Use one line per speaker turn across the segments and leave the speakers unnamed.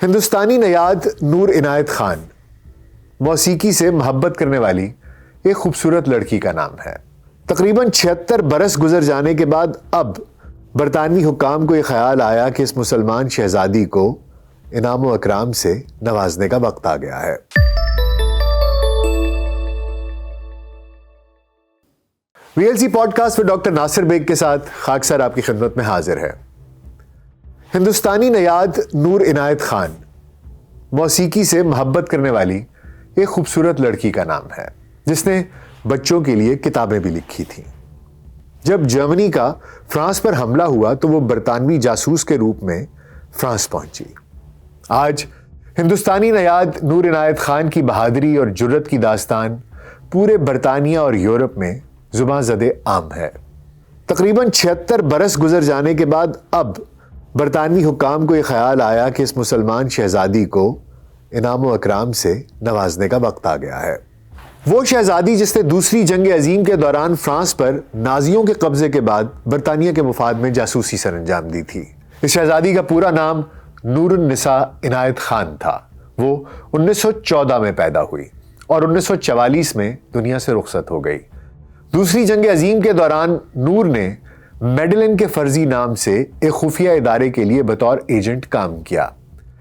ہندوستانی نیاد نور عنایت خان موسیقی سے محبت کرنے والی ایک خوبصورت لڑکی کا نام ہے۔ تقریباً 76 برس گزر جانے کے بعد اب برطانوی حکام کو یہ خیال آیا کہ اس مسلمان شہزادی کو انعام و اکرام سے نوازنے کا وقت آ گیا ہے۔ VLC پوڈ کاسٹ میں ڈاکٹر ناصر بیگ کے ساتھ خاکسار آپ کی خدمت میں حاضر ہے۔ ہندوستانی نیاد نور عنایت خان موسیقی سے محبت کرنے والی ایک خوبصورت لڑکی کا نام ہے، جس نے بچوں کے لیے کتابیں بھی لکھی تھیں۔ جب جرمنی کا فرانس پر حملہ ہوا تو وہ برطانوی جاسوس کے روپ میں فرانس پہنچی۔ آج ہندوستانی نیاد نور عنایت خان کی بہادری اور جرت کی داستان پورے برطانیہ اور یورپ میں زباں زدِ عام ہے۔ تقریباً 76 برس گزر جانے کے بعد اب برطانوی حکام کو یہ خیال آیا کہ اس مسلمان شہزادی کو انعام و اکرام سے نوازنے کا وقت آ گیا ہے۔ وہ شہزادی جس نے دوسری جنگ عظیم کے دوران فرانس پر نازیوں کے قبضے کے بعد برطانیہ کے مفاد میں جاسوسی سر انجام دی تھی۔ اس شہزادی کا پورا نام نور النساء عنایت خان تھا۔ وہ 1914 میں پیدا ہوئی اور 1944 میں دنیا سے رخصت ہو گئی۔ دوسری جنگ عظیم کے دوران نور نے میڈلن کے فرضی نام سے ایک خفیہ ادارے کے لیے بطور ایجنٹ کام کیا۔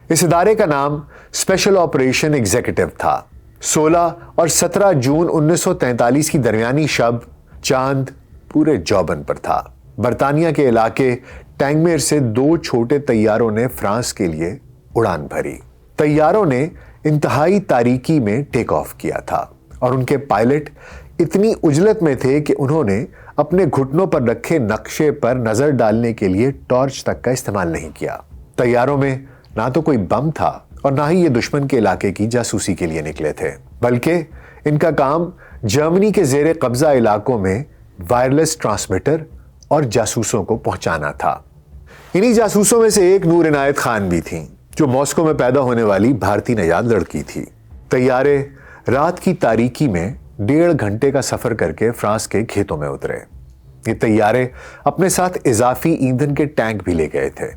اس ادارے کا نام اسپیشل آپریشن ایگزیکٹو تھا۔ 16 اور 17 جون 1943 کی درمیانی شب چاند پورے جوبن پر تھا۔ برطانیہ کے علاقے ٹینگمیر سے 2 چھوٹے طیاروں نے فرانس کے لیے اڑان بھری۔ طیاروں نے انتہائی تاریکی میں ٹیک آف کیا تھا اور ان کے پائلٹ اتنی عجلت میں تھے کہ انہوں نے اپنے گھٹنوں پر رکھے نقشے پر نظر ڈالنے کے لیے ٹارچ تک کا استعمال نہیں کیا۔ طیاروں میں نہ تو کوئی بم تھا اور نہ ہی یہ دشمن کے علاقے کی جاسوسی کے لیے نکلے تھے، بلکہ ان کا کام جرمنی کے زیر قبضہ علاقوں میں وائرلیس ٹرانسمیٹر اور جاسوسوں کو پہنچانا تھا۔ انہی جاسوسوں میں سے ایک نور عنایت خان بھی تھیں، جو ماسکو میں پیدا ہونے والی بھارتی نژاد لڑکی تھی۔ طیارے رات کی تاریکی میں 1.5 گھنٹے کا سفر کر کے فرانس کے کھیتوں میں اترے۔ یہ طیارے اپنے ساتھ اضافی ایندھن کے ٹینک بھی لے گئے تھے،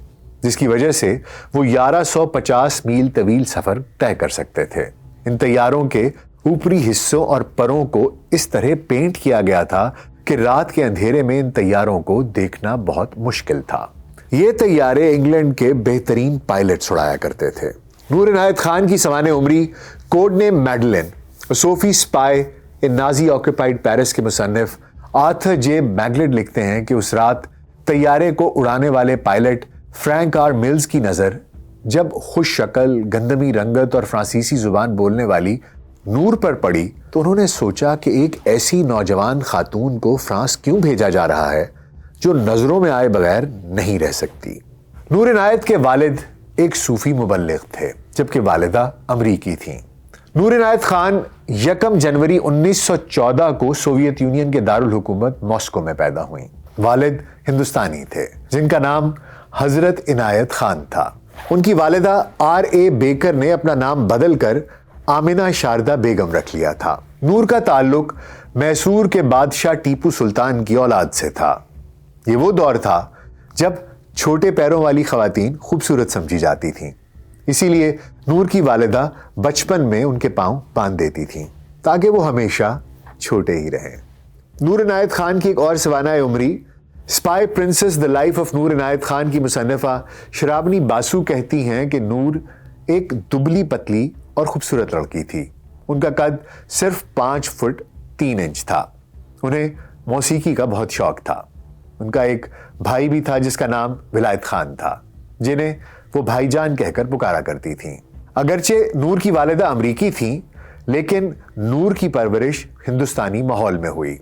جس کی وجہ سے وہ 1150 میل طویل سفر طے کر سکتے تھے۔ ان طیاروں کے اوپری حصوں اور پروں کو اس طرح پینٹ کیا گیا تھا کہ رات کے اندھیرے میں ان طیاروں کو دیکھنا بہت مشکل تھا۔ یہ طیارے انگلینڈ کے بہترین پائلٹس اڑایا کرتے تھے۔ نور عنایت خان کی سوانح عمری، کوڈ نیم میڈلن، صوفی اسپائی ان نازی آکوپائڈ پیرس کے مصنف آرتھر جے میگلڈ لکھتے ہیں کہ اس رات طیارے کو اڑانے والے پائلٹ فرینک آر ملز کی نظر جب خوش شکل، گندمی رنگت اور فرانسیسی زبان بولنے والی نور پر پڑی تو انہوں نے سوچا کہ ایک ایسی نوجوان خاتون کو فرانس کیوں بھیجا جا رہا ہے جو نظروں میں آئے بغیر نہیں رہ سکتی۔ نور عنایت کے والد ایک صوفی مبلغ تھے، جبکہ والدہ امریکی تھیں۔ نور عنایت خان 1 جنوری 1914 کو سوویت یونین کے دارالحکومت ماسکو میں پیدا ہوئیں۔ والد ہندوستانی تھے جن کا نام حضرت عنایت خان تھا۔ ان کی والدہ RA بیکر نے اپنا نام بدل کر آمنہ شاردا بیگم رکھ لیا تھا۔ نور کا تعلق میسور کے بادشاہ ٹیپو سلطان کی اولاد سے تھا۔ یہ وہ دور تھا جب چھوٹے پیروں والی خواتین خوبصورت سمجھی جاتی تھیں، اسی لیے نور کی والدہ بچپن میں ان کے پاؤں باندھ دیتی تھیں تاکہ وہ ہمیشہ چھوٹے ہی رہیں۔ نور عنایت خان کی ایک اور سوانح عمری، spy princess the life of Noor Inayat Khan کی مصنفہ شرابنی باسو کہتی ہیں کہ نور ایک دبلی پتلی اور خوبصورت لڑکی تھی۔ ان کا قد صرف 5 فٹ 3 انچ تھا۔ انہیں موسیقی کا بہت شوق تھا۔ ان کا ایک بھائی بھی تھا جس کا نام ولایت خان تھا، جنہیں وہ بھائی جان کہہ کر پکارا کرتی تھیں۔ اگرچہ نور کی والدہ امریکی تھیں، لیکن نور کی پرورش ہندوستانی ماحول میں ہوئی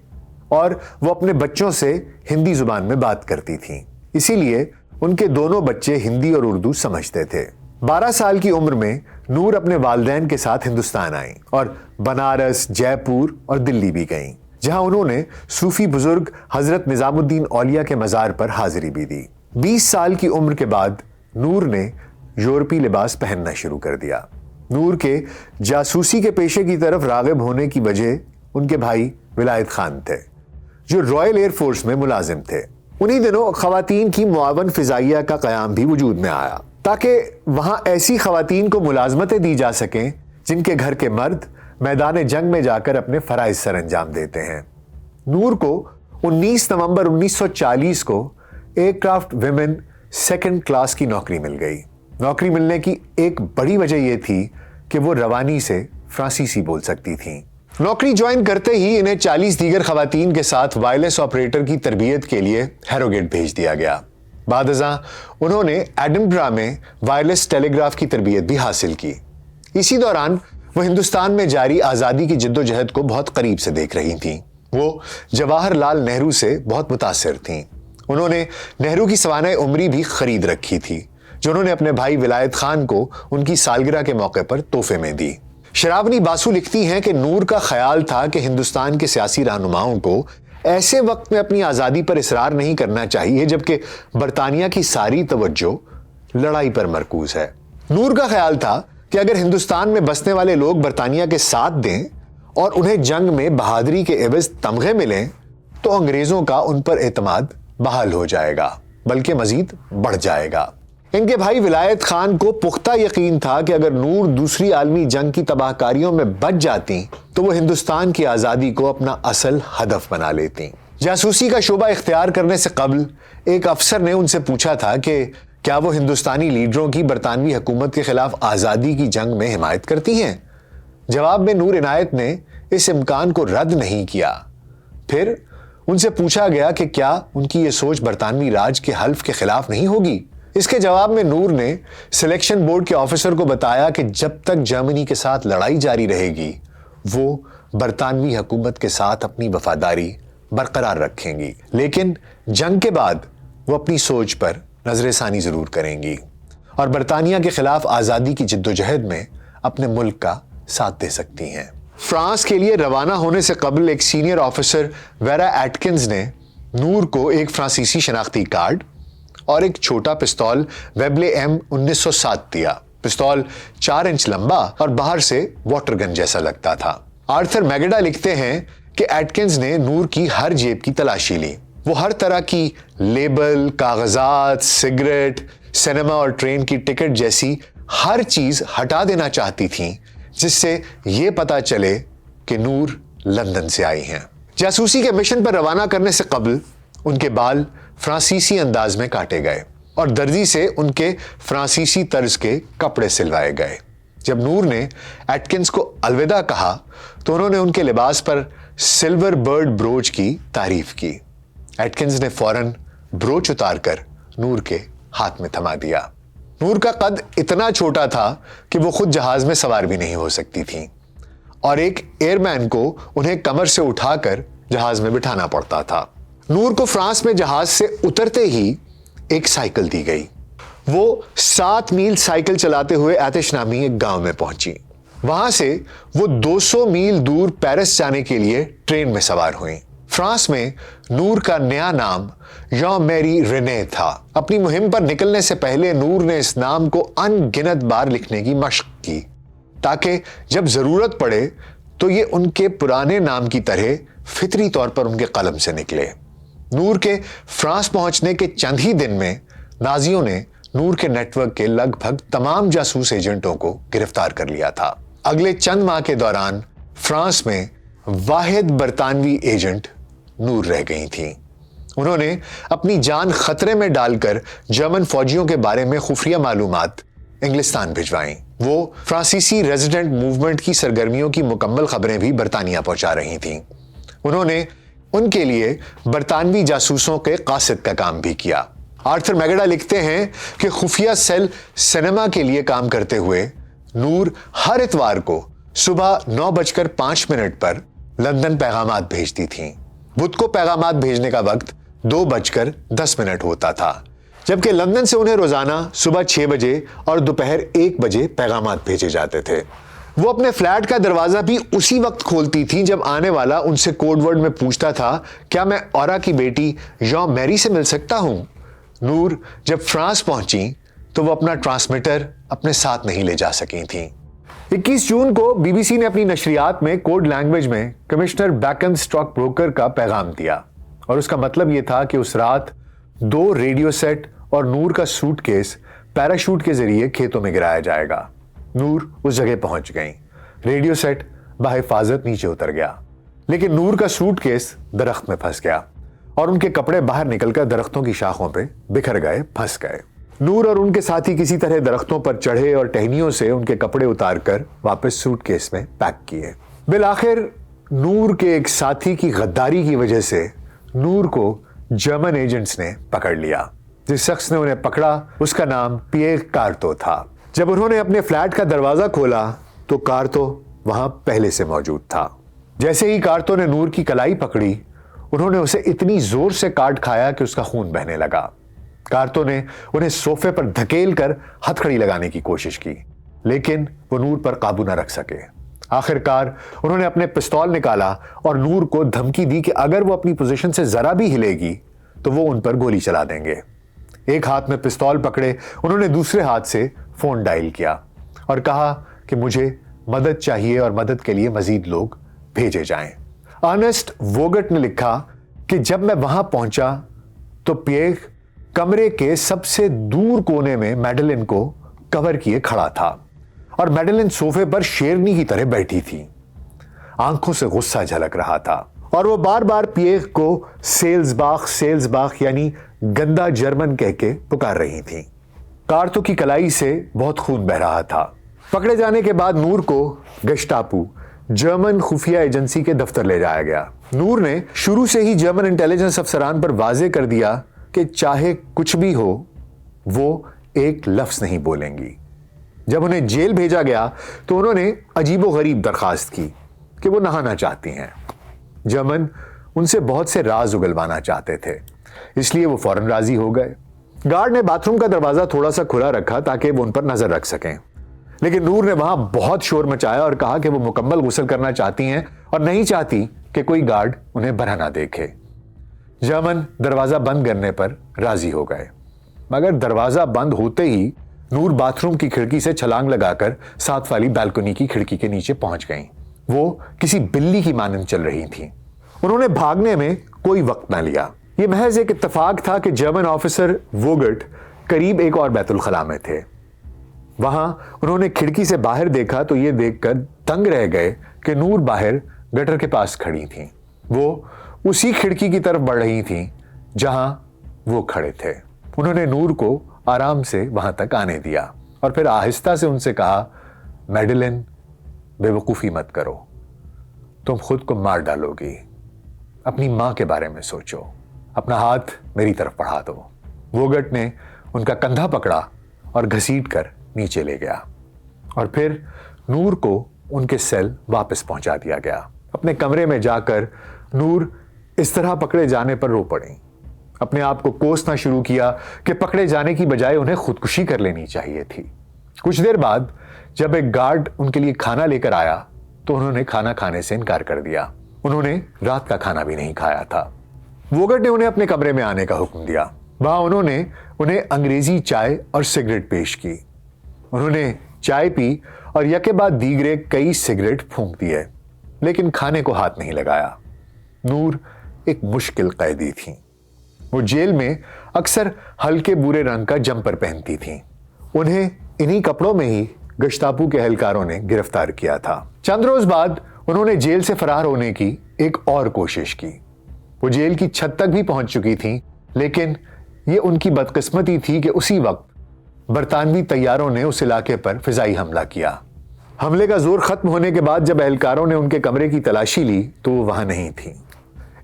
اور وہ اپنے بچوں سے ہندی زبان میں بات کرتی تھیں، اسی لیے ان کے دونوں بچے ہندی اور اردو سمجھتے تھے۔ 12 سال کی عمر میں نور اپنے والدین کے ساتھ ہندوستان آئیں اور بنارس، جے پور اور دلی بھی گئیں، جہاں انہوں نے صوفی بزرگ حضرت نظام الدین اولیاء کے مزار پر حاضری بھی دی۔ 20 سال کی عمر کے بعد نور نے یورپی لباس پہننا شروع کر دیا۔ نور کے جاسوسی کے پیشے کی طرف راغب ہونے کی وجہ ان کے بھائی ولایت خان تھے، جو رائل ایئر فورس میں ملازم تھے۔ انہی دنوں خواتین کی معاون فضائیہ کا قیام بھی وجود میں آیا۔ تاکہ وہاں ایسی خواتین کو ملازمتیں دی جا سکیں جن کے گھر کے مرد میدان جنگ میں جا کر اپنے فرائض سر انجام دیتے ہیں۔ نور کو 19 نومبر 1940 کو aircraft women second class کی نوکری مل گئی۔ نوکری ملنے کی ایک بڑی وجہ یہ تھی کہ وہ روانی سے فرانسیسی بول سکتی تھیں۔ نوکری جوائن کرتے ہی انہیں 40 دیگر خواتین کے ساتھ وائرلیس آپریٹر کی تربیت کے لیے ہیروگیٹ بھیج دیا گیا۔ بعد ازاں انہوں نے ایڈنبرا میں وائرلیس ٹیلی گراف کی تربیت بھی حاصل کی۔ اسی دوران وہ ہندوستان میں جاری آزادی کی جدوجہد کو بہت قریب سے دیکھ رہی تھیں۔ وہ جواہر لال نہرو سے بہت متاثر تھیں۔ انہوں نے نہرو کی سوانح عمری بھی خرید رکھی تھی جو انہوں نے اپنے بھائی ولایت خان کو ان کی سالگرہ کے موقع پر تحفے میں دی۔ شرابنی باسو لکھتی ہیں کہ نور کا خیال تھا کہ ہندوستان کے سیاسی رہنماؤں کو ایسے وقت میں اپنی آزادی پر اصرار نہیں کرنا چاہیے جبکہ برطانیہ کی ساری توجہ لڑائی پر مرکوز ہے۔ نور کا خیال تھا کہ اگر ہندوستان میں بسنے والے لوگ برطانیہ کے ساتھ دیں اور انہیں جنگ میں بہادری کے عوض تمغے ملیں تو انگریزوں کا ان پر اعتماد بحال ہو جائے گا بلکہ مزید بڑھ جائے گا۔ ان کے بھائی ولایت خان کو پختہ یقین تھا کہ اگر نور دوسری عالمی جنگ کی تباہ کاریوں میں بچ جاتی تو وہ ہندوستان کی آزادی کو اپنا اصل ہدف بنا لیتی۔ جاسوسی کا شعبہ اختیار کرنے سے قبل ایک افسر نے ان سے پوچھا تھا کہ کیا وہ ہندوستانی لیڈروں کی برطانوی حکومت کے خلاف آزادی کی جنگ میں حمایت کرتی ہیں؟ جواب میں نور عنایت نے اس امکان کو رد نہیں کیا۔ پھر ان سے پوچھا گیا کہ کیا ان کی یہ سوچ برطانوی راج کے حلف کے خلاف نہیں ہوگی؟ اس کے جواب میں نور نے سلیکشن بورڈ کے آفیسر کو بتایا کہ جب تک جرمنی کے ساتھ لڑائی جاری رہے گی وہ برطانوی حکومت کے ساتھ اپنی وفاداری برقرار رکھیں گی، لیکن جنگ کے بعد وہ اپنی سوچ پر نظر ثانی ضرور کریں گی اور برطانیہ کے خلاف آزادی کی جدوجہد میں اپنے ملک کا ساتھ دے سکتی ہیں۔ فرانس کے لیے روانہ ہونے سے قبل ایک سینئر آفیسر ویرا ایٹکنز نے نور کو ایک فرانسیسی شناختی کارڈ اور ایک چھوٹا پستول ویبلے ایم 1907 دیا۔ پستول 4 انچ لمبا اور باہر سے واٹر گن جیسا لگتا تھا۔ آرتھر میگڈا لکھتے ہیں کہ ایٹکنز نے نور کی ہر جیب کی تلاشی لی۔ وہ ہر طرح کی لیبل، کاغذات، سگریٹ، سینما اور ٹرین کی ٹکٹ جیسی ہر چیز ہٹا دینا چاہتی تھیں جس سے یہ پتا چلے کہ نور لندن سے آئی ہیں۔ جاسوسی کے مشن پر روانہ کرنے سے قبل ان کے بال فرانسیسی انداز میں کاٹے گئے اور درزی سے ان کے فرانسیسی طرز کے کپڑے سلوائے گئے۔ جب نور نے ایٹکنز کو الوداع کہا تو انہوں نے ان کے لباس پر سلور برڈ بروچ کی تعریف کی۔ ایٹکنز نے فوراً بروچ اتار کر نور کے ہاتھ میں تھما دیا۔ نور کا قد اتنا چھوٹا تھا کہ وہ خود جہاز میں سوار بھی نہیں ہو سکتی تھیں اور ایک ایئر مین کو انہیں کمر سے اٹھا کر جہاز میں بٹھانا پڑتا تھا۔ نور کو فرانس میں جہاز سے اترتے ہی ایک سائیکل دی گئی۔ وہ 7 میل سائیکل چلاتے ہوئے ایتش نامی ایک گاؤں میں پہنچی۔ وہاں سے وہ 200 میل دور پیرس جانے کے لیے ٹرین میں سوار ہوئیں۔ فرانس میں نور کا نیا نام ژان میری رینے تھا۔ اپنی مہم پر نکلنے سے پہلے نور نے اس نام کو ان گنت بار لکھنے کی مشق کی تاکہ جب ضرورت پڑے تو یہ ان کے پرانے نام کی طرح فطری طور پر ان کے قلم سے نکلے۔ نور کے فرانس پہنچنے کے چند ہی دن میں نازیوں نے نور کے نیٹ ورک کے لگ بھگ تمام جاسوس ایجنٹوں کو گرفتار کر لیا تھا۔ اگلے چند ماہ کے دوران فرانس میں واحد برطانوی ایجنٹ نور رہ گئی تھیں۔ انہوں نے اپنی جان خطرے میں ڈال کر جرمن فوجیوں کے بارے میں خفیہ معلومات انگلستان بھجوائیں۔ وہ فرانسیسی ریزیڈنٹ موومنٹ کی سرگرمیوں کی مکمل خبریں بھی برطانیہ پہنچا رہی تھیں۔ انہوں نے ان کے لیے برطانوی جاسوسوں کے قاصد کا کام بھی کیا۔ آرتھر میگڈا لکھتے ہیں کہ خفیہ سیل سینما کے لیے کام کرتے ہوئے نور ہر اتوار کو صبح 9:05 پر لندن پیغامات بھیجتی تھیں۔ بدھ کو پیغامات بھیجنے کا وقت 2:10 ہوتا تھا جبکہ لندن سے انہیں روزانہ صبح 6 بجے اور دوپہر 1 بجے پیغامات بھیجے جاتے تھے۔ وہ اپنے فلیٹ کا دروازہ بھی اسی وقت کھولتی تھیں جب آنے والا ان سے کوڈ ورڈ میں پوچھتا تھا کیا میں اورا کی بیٹی ژان میری سے مل سکتا ہوں۔ نور جب فرانس پہنچی تو وہ اپنا ٹرانسمیٹر اپنے ساتھ نہیں لے جا سکی تھیں۔ 21 جون کو بی بی سی نے اپنی نشریات میں کوڈ لینگویج میں کمشنر بیکن اسٹاک بروکر کا پیغام دیا اور اس کا مطلب یہ تھا کہ اس رات 2 ریڈیو سیٹ اور نور کا سوٹ کیس پیراشوٹ کے ذریعے کھیتوں میں گرایا جائے گا۔ نور اس جگہ پہنچ گئیں۔ ریڈیو سیٹ بحفاظت نیچے اتر گیا، لیکن نور کا سوٹ کیس درخت میں پھنس گیا اور ان کے کپڑے باہر نکل کر درختوں کی شاخوں پہ بکھر گئے، پھنس گئے۔ نور اور ان کے ساتھی کسی طرح درختوں پر چڑھے اور ٹہنیوں سے ان کے کپڑے اتار کر واپس سوٹ کیس میں پیک کیے۔ بالآخر نور کے ایک ساتھی کی غداری کی وجہ سے نور کو جرمن ایجنٹس نے پکڑ لیا۔ جس شخص نے انہیں پکڑا اس کا نام پیئر کارتو تھا۔ جب انہوں نے اپنے فلیٹ کا دروازہ کھولا تو کارتو وہاں پہلے سے موجود تھا۔ جیسے ہی کارتو نے نور کی کلائی پکڑی، انہوں نے اسے اتنی زور سے کاٹ کھایا کہ اس کا خون بہنے لگا۔ کارتو نے انہیں صوفے پر دھکیل کر ہتھکڑی لگانے کی کوشش کی، لیکن وہ نور پر قابو نہ رکھ سکے۔ آخر کار انہوں نے اپنے پستول نکالا اور نور کو دھمکی دی کہ اگر وہ اپنی پوزیشن سے ذرا بھی ہلے گی تو وہ ان پر گولی چلا دیں گے۔ ایک ہاتھ میں پستول پکڑے انہوں نے دوسرے ہاتھ سے فون ڈائل کیا اور کہا کہ مجھے مدد چاہیے اور مدد کے لیے مزید لوگ بھیجے جائیں۔ ارنسٹ ووگٹ نے لکھا کہ جب میں وہاں پہنچا تو پیئر کمرے کے سب سے دور کونے میں میڈلن کو کور کیے کھڑا تھا اور میڈلن صوفے پر شیرنی کی طرح بیٹھی تھی۔ آنکھوں سے غصہ جھلک رہا تھا اور وہ بار بار پیئر کو سیلز باخ یعنی گندا جرمن کہہ کے پکار رہی تھیں۔ کارتو کی کلائی سے بہت خون بہ رہا تھا۔ پکڑے جانے کے بعد نور کو گشتاپو جرمن خفیہ ایجنسی کے دفتر لے جایا گیا۔ نور نے شروع سے ہی جرمن انٹیلیجنس افسران پر واضح کر دیا کہ چاہے کچھ بھی ہو وہ ایک لفظ نہیں بولیں گی۔ جب انہیں جیل بھیجا گیا تو انہوں نے عجیب و غریب درخواست کی کہ وہ نہانا چاہتی ہیں۔ جرمن ان سے بہت سے راز اگلوانا چاہتے تھے، اس لیے وہ فوراً راضی ہو گئے۔ گارڈ نے باتھ روم کا دروازہ تھوڑا سا کھلا رکھا تاکہ وہ ان پر نظر رکھ سکیں، لیکن نور نے وہاں بہت شور مچایا اور کہا کہ وہ مکمل غسل کرنا چاہتی ہیں اور نہیں چاہتی کہ کوئی گارڈ انہیں برہنہ نہ دیکھے۔ جرمن دروازہ بند کرنے پر راضی ہو گئے، مگر دروازہ بند ہوتے ہی نور باتھ روم کی کھڑکی سے چھلانگ لگا کر ساتھ والی بالکنی کی کھڑکی کے نیچے پہنچ گئیں۔ وہ کسی بلی کی مانند چل رہی تھیں۔ انہوں نے بھاگنے میں کوئی وقت نہ لیا۔ یہ محض ایک اتفاق تھا کہ جرمن آفیسر ووگٹ قریب ایک اور بیت الخلاء میں تھے۔ وہاں انہوں نے کھڑکی سے باہر دیکھا تو یہ دیکھ کر دنگ رہ گئے کہ نور باہر گٹر کے پاس کھڑی تھیں۔ وہ اسی کھڑکی کی طرف بڑھ رہی تھیں جہاں وہ کھڑے تھے۔ انہوں نے نور کو آرام سے وہاں تک آنے دیا اور پھر آہستہ سے ان سے کہا، میڈلن بے وقوفی مت کرو، تم خود کو مار ڈالو گی۔ اپنی ماں کے بارے میں سوچو، اپنا ہاتھ میری طرف بڑھا دو۔ ووگٹ نے ان کا کندھا پکڑا اور گھسیٹ کر نیچے لے گیا اور پھر نور کو ان کے سیل واپس پہنچا دیا گیا۔ اپنے کمرے میں جا کر نور اس طرح پکڑے جانے پر رو پڑیں۔ اپنے آپ کو کوسنا شروع کیا کہ پکڑے جانے کی بجائے انہیں خودکشی کر لینی چاہیے تھی۔ کچھ دیر بعد جب ایک گارڈ ان کے لیے کھانا لے کر آیا تو انہوں نے کھانا کھانے سے انکار کر دیا۔ انہوں نے رات کا کھانا بھی نہیں کھایا تھا۔ ووگٹ نے انہیں اپنے کمرے میں آنے کا حکم دیا۔ وہاں انہوں نے انہیں انگریزی چائے اور سگریٹ پیش کی۔ انہوں نے چائے پی اور یکے بعد دیگرے کئی سگریٹ پھونک دیے، لیکن کھانے کو ہاتھ نہیں لگایا۔ نور ایک مشکل قیدی تھیں۔ وہ جیل میں اکثر ہلکے بورے رنگ کا جمپر پہنتی تھیں۔ انہیں انہی کپڑوں میں ہی گشتاپو کے اہلکاروں نے گرفتار کیا تھا۔ چند روز بعد انہوں نے جیل سے فرار ہونے کی ایک اور کوشش کی۔ وہ جیل کی چھت تک بھی پہنچ چکی تھیں، لیکن یہ ان کی بدقسمتی تھی کہ اسی وقت برطانوی طیاروں نے اس علاقے پر فضائی حملہ کیا۔ حملے کا زور ختم ہونے کے بعد جب اہلکاروں نے ان کے کمرے کی تلاشی لی تو وہ وہاں نہیں تھیں۔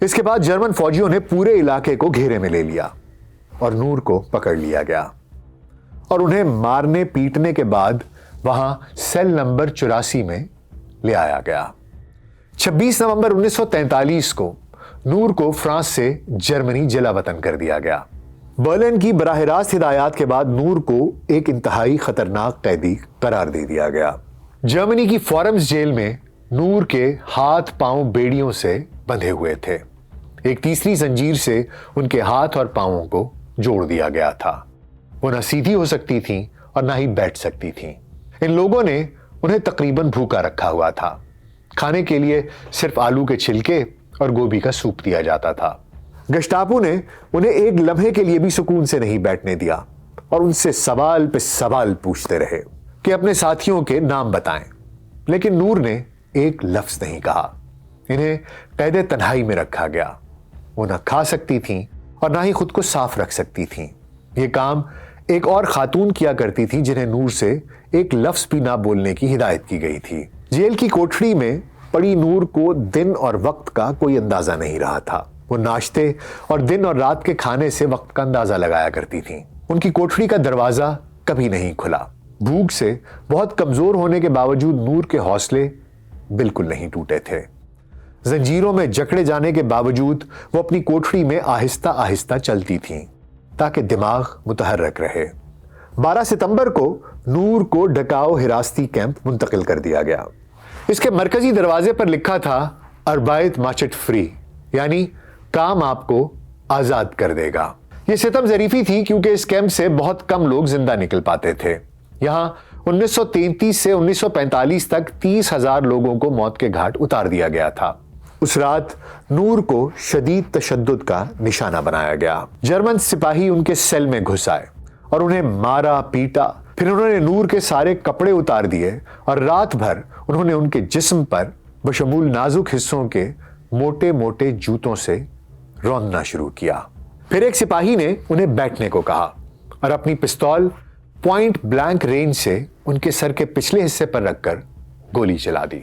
اس کے بعد جرمن فوجیوں نے پورے علاقے کو گھیرے میں لے لیا اور نور کو پکڑ لیا گیا اور انہیں مارنے پیٹنے کے بعد وہاں سیل نمبر 84 میں لے آیا گیا۔ 26 نومبر 1943 کو نور کو فرانس سے جرمنی جلا وطن کر دیا گیا۔ برلن کی براہ راست ہدایات کے بعد نور کو ایک انتہائی خطرناک قیدی قرار دے دیا گیا۔ جرمنی کی فورمز جیل میں نور کے ہاتھ پاؤں بیڑیوں سے بندھے ہوئے تھے۔ ایک تیسری زنجیر سے ان کے ہاتھ اور پاؤں کو جوڑ دیا گیا تھا۔ وہ نہ سیدھی ہو سکتی تھیں اور نہ ہی بیٹھ سکتی تھیں۔ ان لوگوں نے انہیں تقریباً بھوکا رکھا ہوا تھا۔ کھانے کے لیے صرف آلو کے چھلکے اور گوبھی کا سوپ دیا جاتا تھا۔ گشتاپو نے انہیں ایک لمحے کے لیے بھی سکون سے نہیں بیٹھنے دیا۔ اور ان سے سوال پہ سوال پوچھتے رہے کہ اپنے ساتھیوں کے نام بتائیں، لیکن نور نے ایک لفظ نہیں کہا۔ انہیں قید تنہائی میں رکھا گیا۔ وہ نہ کھا سکتی تھیں اور نہ ہی خود کو صاف رکھ سکتی تھیں۔ یہ کام ایک اور خاتون کیا کرتی تھی جنہیں نور سے ایک لفظ بھی نہ بولنے کی ہدایت کی گئی تھی۔ جیل کی کوٹڑی میں پڑی نور کو دن اور وقت کا کوئی اندازہ نہیں رہا تھا۔ وہ ناشتے اور دن اور رات کے کھانے سے وقت کا اندازہ لگایا کرتی تھیں۔ ان کی کوٹڑی کا دروازہ کبھی نہیں کھلا۔ بھوک سے بہت کمزور ہونے کے باوجود نور کے حوصلے بالکل نہیں ٹوٹے تھے۔ زنجیروں میں جکڑے جانے کے باوجود وہ اپنی کوٹڑی میں آہستہ آہستہ چلتی تھیں تاکہ دماغ متحرک رہے۔ 12 ستمبر کو نور کو ڈکاؤ حراستی کیمپ منتقل کر دیا گیا۔ اس کے مرکزی دروازے پر لکھا تھا اربائت ماچٹ فری، یعنی کام آپ کو آزاد کر دے گا۔ یہ ستم ظریفی تھی کیونکہ اس کیمپ سے بہت کم لوگ زندہ نکل پاتے تھے۔ یہاں 1933 سے 1945 تک 30,000 لوگوں کو موت کے گھاٹ اتار دیا گیا تھا۔ اس رات نور کو شدید تشدد کا نشانہ بنایا گیا۔ جرمن سپاہی ان کے سیل میں گھس آئے اور انہیں مارا پیٹا۔ پھر انہوں نے نور کے سارے کپڑے اتار دیے اور رات بھر انہوں نے ان کے جسم پر بشمول نازک حصوں کے موٹے موٹے جوتوں سے روندنا شروع کیا۔ پھر ایک سپاہی نے انہیں بیٹھنے کو کہا اور اپنی پستول پوائنٹ بلینک رینج سے ان کے سر کے پچھلے حصے پر رکھ کر گولی چلا دی۔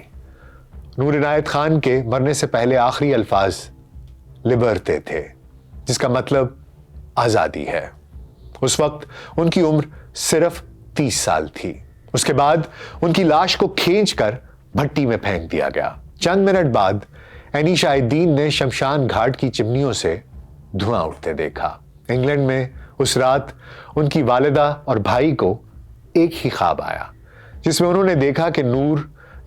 نور عنایت خان کے مرنے سے پہلے آخری الفاظ لبرتے تھے، جس کا مطلب آزادی ہے۔ اس وقت ان کی عمر صرف 30 سال تھی۔ اس کے بعد ان کی لاش کو کھینچ کر بھٹی میں پھینک دیا گیا۔ چند منٹ بعد اینی شاہ الدین نے شمشان گھاٹ کی چمنیوں سے دھواں اٹھتے دیکھا۔ انگلینڈ میں اس رات ان کی والدہ اور بھائی کو ایک ہی خواب آیا، جس میں انہوں نے دیکھا کہ نور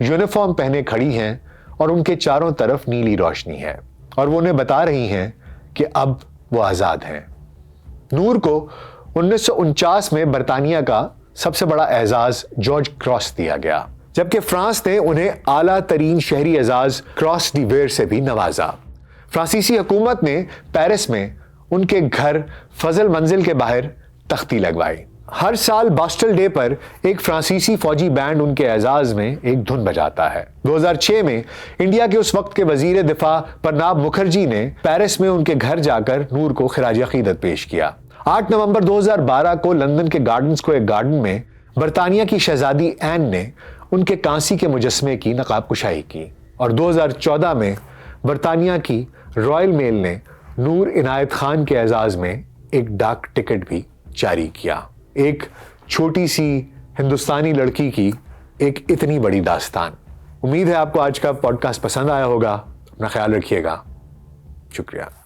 یونیفارم پہنے کھڑی ہیں اور ان کے چاروں طرف نیلی روشنی ہے اور وہ انہیں بتا رہی ہیں کہ اب وہ آزاد ہیں۔ نور کو 1949 میں برطانیہ کا سب سے بڑا اعزاز جارج کراس دیا گیا، جبکہ فرانس نے انہیں اعلیٰ ترین شہری اعزاز کراس ڈی ویر سے بھی نوازا۔ فرانسیسی حکومت نے پیرس میں ان کے گھر فضل منزل کے باہر تختی لگوائی۔ ہر سال باسٹل ڈے پر ایک فرانسیسی فوجی بینڈ ان کے اعزاز میں ایک دھن بجاتا ہے۔ 2006 میں انڈیا کے اس وقت کے وزیر دفاع پرناب مکھرجی نے پیرس میں ان کے گھر جا کر نور کو خراج عقیدت پیش کیا۔ 8 نومبر 2012 کو لندن کے گارڈن اسکوائر گارڈن میں برطانیہ کی شہزادی این نے ان کے کانسی کے مجسمے کی نقاب کشائی کی، اور 2014 میں برطانیہ کی رائل میل نے نور عنایت خان کے اعزاز میں ایک ڈاک ٹکٹ بھی جاری کیا۔ ایک چھوٹی سی ہندوستانی لڑکی کی ایک اتنی بڑی داستان۔ امید ہے آپ کو آج کا پوڈ کاسٹ پسند آیا ہوگا۔ اپنا خیال رکھیے گا۔ شکریہ۔